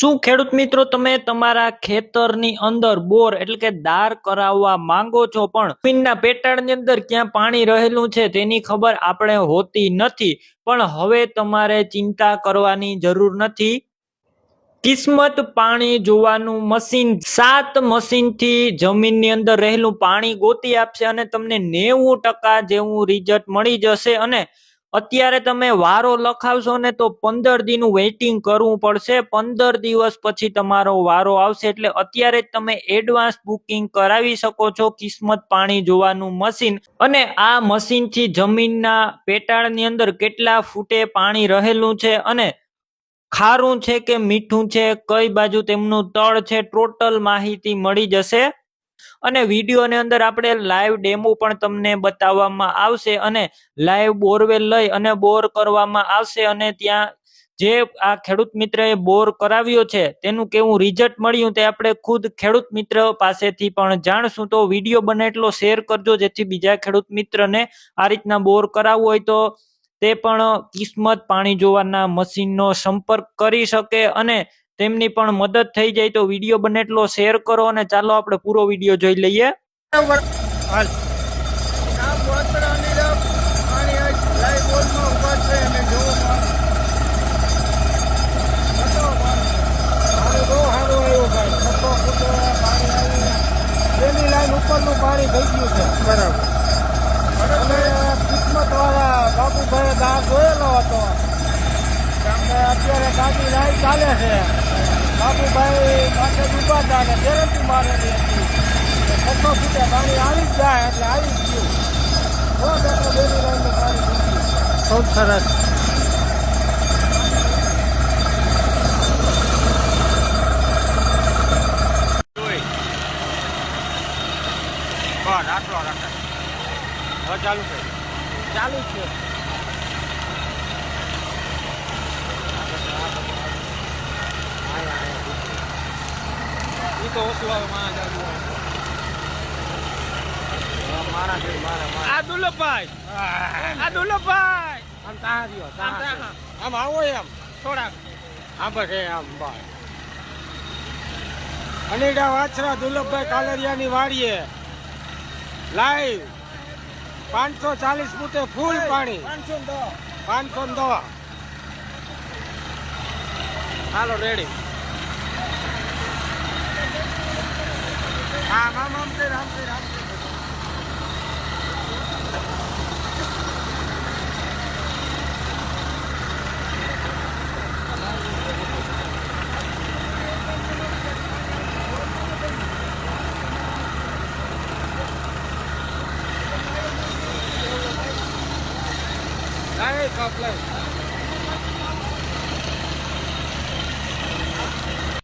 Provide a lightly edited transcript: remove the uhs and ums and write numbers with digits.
શું ખેડૂત મિત્રો તમે તમારા ખેતરની અંદર બોર એટલે કે દાર કરાવવા માંગો છો પણ જમીનના પેટાળની અંદર ક્યાં પાણી રહેલું છે તેની ખબર આપણે હોતી નથી, પણ હવે તમારે ચિંતા કરવાની જરૂર નથી। કિસ્મત પાણી જોવાનું મશીન 7 મશીનથી જમીનની અંદર રહેલું પાણી ગોતી આપશે અને તમને 90% જેવું રિઝલ્ટ મળી જશે। અને અત્યારે તમે વારો લખાવશો ને તો 15 દિનનું વેઇટિંગ કરવું પડશે। 15 દિવસ પછી તમારો વારો આવશે, એટલે અત્યારે જ તમે એડવાન્સ બુકિંગ કરાવી શકો છો કિસ્મત પાણી જોવાનું મશીન। અને આ મશીનથી જમીનના પેટાળની અંદર કેટલા ફૂટે પાણી રહેલું છે અને ખારું છે કે મીઠું છે, કઈ બાજુ તેમનું તળ છે, ટોટલ માહિતી મળી જશે। અને વિડીયોની અંદર આપણે લાઈવ ડેમો પણ તમને બતાવવામાં આવશે અને લાઈવ બોરવેલ લઈ અને બોર કરવામાં આવશે અને ત્યાં જે આ ખેડૂત મિત્રએ બોર કરાવ્યો છે તેનું કેવું રિઝલ્ટ મળ્યું તે આપણે ખુદ ખેડૂત મિત્ર પાસેથી પણ જાણશું। તો વિડીયો બને એટલો શેર કરજો જેથી બીજા ખેડૂત મિત્રને આ રીતના બોર કરાવવો હોય તો તે પણ કિસ્મત પાણી જોવાના મશીનનો સંપર્ક કરી શકે અને તેમની પણ મદદ થઈ જાય। તો વિડીયો બને એટલો શેર કરો અને ચાલો આપણે પૂરો વિડીયો જોઈ લઈએ। ઉપરનું પાણી થઈ ગયું છે બરાબર। કિસ્મત વાળા બાબુભાઈ દાર જોયેલો હતો, અત્યારે ગાડી લાઈવ ચાલે છે। બાબુભાઈ પાસે ઉભા હતા અને ગેરંટી મારેલી હતી 6 ફૂટે પાણી આવી જ જાય એટલે આવી જ ગયું। બેની લાઈનનું પાણી થઈ ગયું, ખૂબ સરસ। ચાલુ છે, ચાલુ છે। તો ઓછું આવે આ દુર્લભભાઈ, આ દુર્લભભાઈ આમ તાર્યો આમ આવો એમ થોડાક આમ બસ આમ બસ અનેડા વાછરા દુર્લભભાઈ કાલરિયાની વાડીએ લાઈવ 540 ફૂટે ફૂલ પાણી 510। હાલો રેડી। આમ આમ આમ કઈ રામ કઈ રામ Hey,